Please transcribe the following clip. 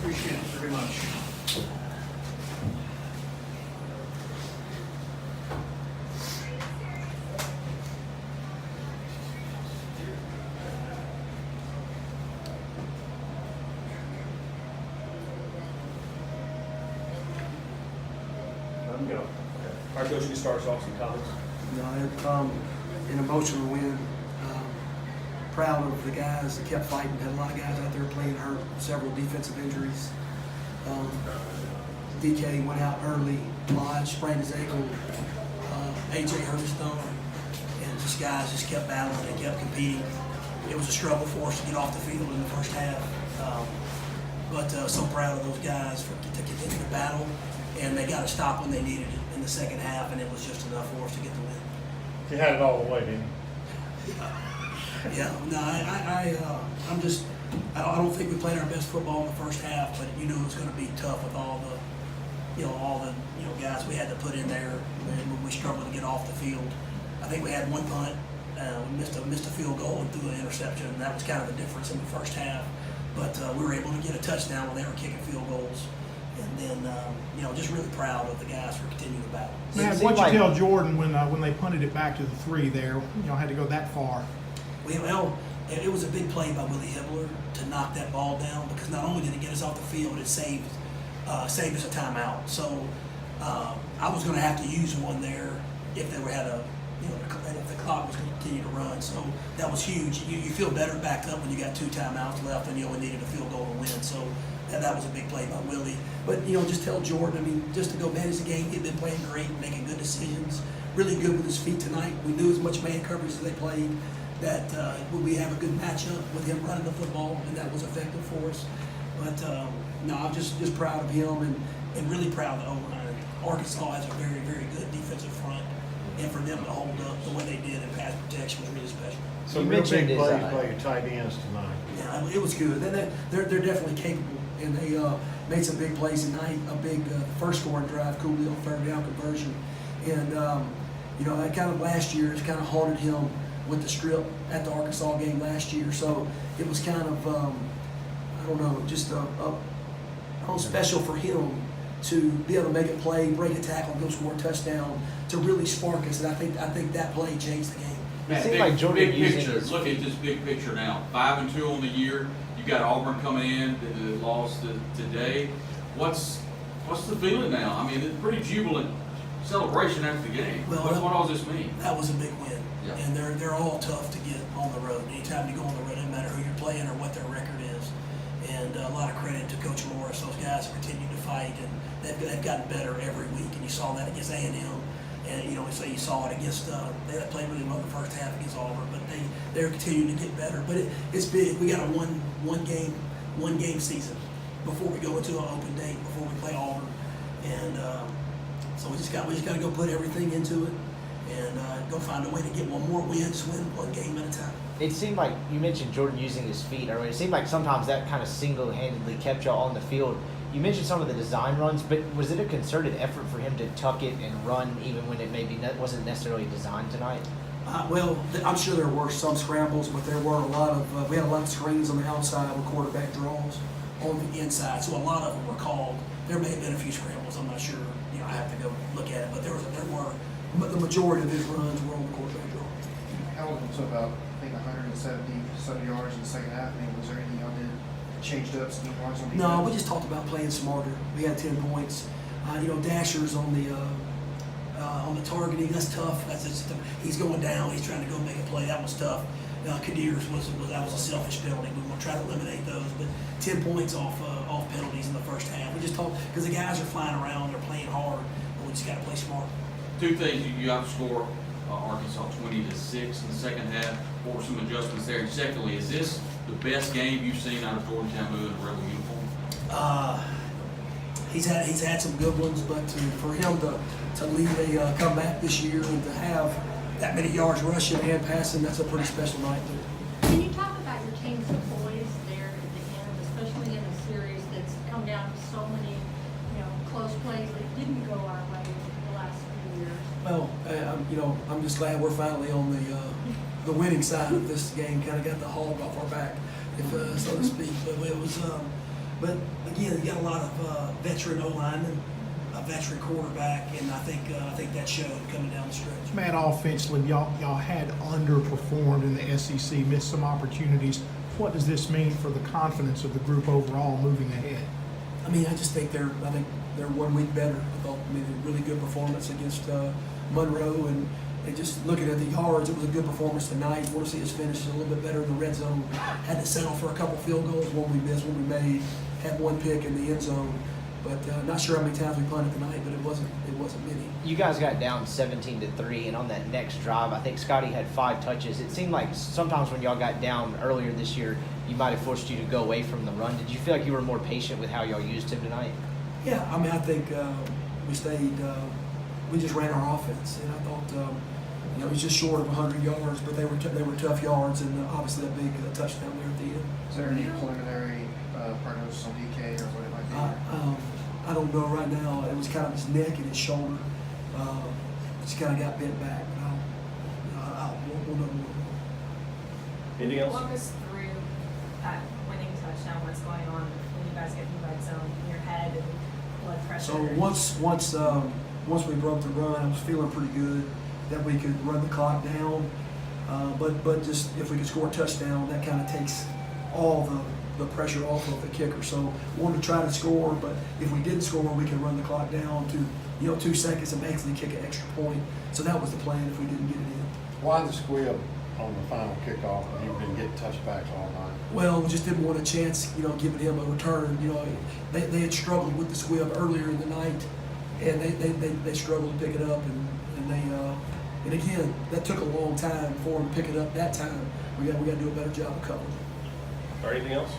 Appreciate it very much. Go. All right, Coach, you can start us off some comments. An emotional win. Proud of the guys that kept fighting. Had a lot of guys out there playing hurt, several defensive injuries. DK went out early. Lodge sprained his ankle. AJ hurt his thumb. And just guys just kept battling and kept competing. It was a struggle for us to get off the field in the first half. But so proud of those guys to continue to battle. And they got to stop when they needed it in the second half, and it was just enough for us to get the win. You had it all the way, didn't you? Yeah, no, I'm just, I don't think we played our best football in the first half, but you knew it was going to be tough with all the guys we had to put in there, and we struggled to get off the field. I think we had one punt, we missed a field goal and threw an interception, and that was kind of the difference in the first half. But we were able to get a touchdown when they were kicking field goals. And then, just really proud of the guys for continuing to battle. Man, what'd you tell Jordan when they punted it back to the 3 there? Had to go that far. Well, it was a big play by Willie Hibbler to knock that ball down, because not only did it get us off the field, it saved us a timeout. So I was going to have to use one there if they had if the clock was going to continue to run. So that was huge. You feel better backed up when you got 2 timeouts left and you only needed a field goal to win. So that was a big play by Willie. But, just tell Jordan, just to go manage the game. He'd been playing great, making good decisions, really good with his feet tonight. We knew as much man coverage as they played that we have a good matchup with him running the football, and that was effective for us. But, I'm just proud of him and really proud of O-line. Arkansas has a very, very good defensive front, and for them to hold up the way they did in pass protection was really special. Some real big plays by your tight ends tonight. Yeah, it was good. They're definitely capable, and they made some big plays tonight. A big first scoring drive, Cooley on third down conversion, and that kind of last year has kind of haunted him with the strip at the Arkansas game last year. So it was kind of just special for him to be able to make a play, break a tackle, go score a touchdown, to really spark us. And I think that play changed the game. It seemed like Jordan picture. Look at this big picture now. 5-2 on the year. You got Auburn coming in that lost today. What's the feeling now? I mean, it's a pretty jubilant celebration after the game. Well, what does this mean? That was a big win, yeah. And they're all tough to get on the road. Anytime you go on the road, no matter who you're playing or what their record is. And a lot of credit to Coach Morris. Those guys have continued to fight, and they've gotten better every week. And you saw that against A&M. And so you saw it against they played really well in the first half against Auburn, but they're continuing to get better. But it's big. We got a one game season before we go into an open date, before we play Auburn, and so we just got to go put everything into it and go find a way to get one more win, just win one game at a time. It seemed like you mentioned Jordan using his feet earlier. It seemed like sometimes that kind of single-handedly kept y'all on the field. You mentioned some of the design runs, but was it a concerted effort for him to tuck it and run even when it maybe wasn't necessarily designed tonight? I'm sure there were some scrambles, but there were a lot of we had a lot of screens on the outside with quarterback draws on the inside, so a lot of them were called. There may have been a few scrambles. I'm not sure. I have to go look at it, but there were. But the majority of his runs were on the quarterback draw. Hamilton took about, I think, 170 yards in the second half. I mean, was there anything y'all did changed up some yards on defense? No, we just talked about playing smarter. We had 10 points. Dasher's on the targeting. That's tough. He's going down. He's trying to go make a play. That was tough. Kadir's that was a selfish penalty. We want to try to eliminate those. But 10 points off penalties in the first half. We just talked because the guys are flying around. They're playing hard. But we just got to play smart. 2 things. You outscore Arkansas 20-6 in the second half. What were some adjustments there? And secondly, is this the best game you've seen out of Jordan Ta'amu in a Rebel uniform? He's had some good ones, but for him to lead a comeback this year and to have that many yards rushing and passing, that's a pretty special night. Can you talk about your team's poise there at the end, especially in a series that's come down to so many, close plays that didn't go our way the last few years? Well, I'm just glad we're finally on the winning side of this game. Kind of got the hog off our back, so to speak. But it was But again, you got a lot of veteran O-linemen, a veteran quarterback, and I think that showed coming down the stretch. Matt, offensively, y'all had underperformed in the SEC, missed some opportunities. What does this mean for the confidence of the group overall moving ahead? I mean, I think they're 1 week better. I thought, a really good performance against Monroe, and just looking at the yards, it was a good performance tonight. Want to see us finish a little bit better in the red zone. Had to settle for a couple field goals, one we missed, one we made. Had one pick in the end zone, but not sure how many times we punted tonight, but it wasn't many. You guys got down 17-3, and on that next drive, I think Scotty had 5 touches. It seemed like sometimes when y'all got down earlier this year, you might have forced you to go away from the run. Did you feel like you were more patient with how y'all used him tonight? Yeah, I mean, I think we stayed. We just ran our offense, and I thought it was just short of 100 yards, but they were tough yards, and obviously that big touchdown there at the end. Is there any preliminary prognosis on DK or what it might be? I don't know right now. It was kind of his neck and his shoulder. Just kind of got bent back. But we'll know more. Anything else? Walk us through that winning touchdown. What's going on when you guys get in the red zone in your head and blood pressure? So once we broke the run, I was feeling pretty good that we could run the clock down. But just if we could score a touchdown, that kind of takes all the pressure off of the kicker. So we wanted to try to score, but if we didn't score, we could run the clock down to 2 seconds and basically kick an extra point. So that was the plan if we didn't get it in. Why the squib on the final kickoff when you've been getting touchbacks all night? Well, we just didn't want a chance, giving him a return. They had struggled with the squib earlier in the night, and they struggled to pick it up, and again, that took a long time for them to pick it up that time. We got to do a better job of covering. Or anything else?